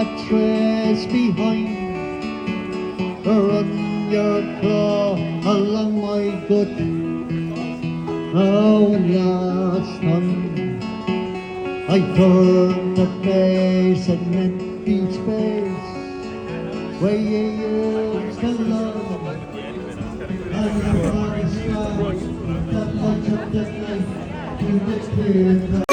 trace behind. Run your claw along my gut. Oh, when last time I turned the face and empty space where you used to love, and the heart is strong, that much of the night you disappeared.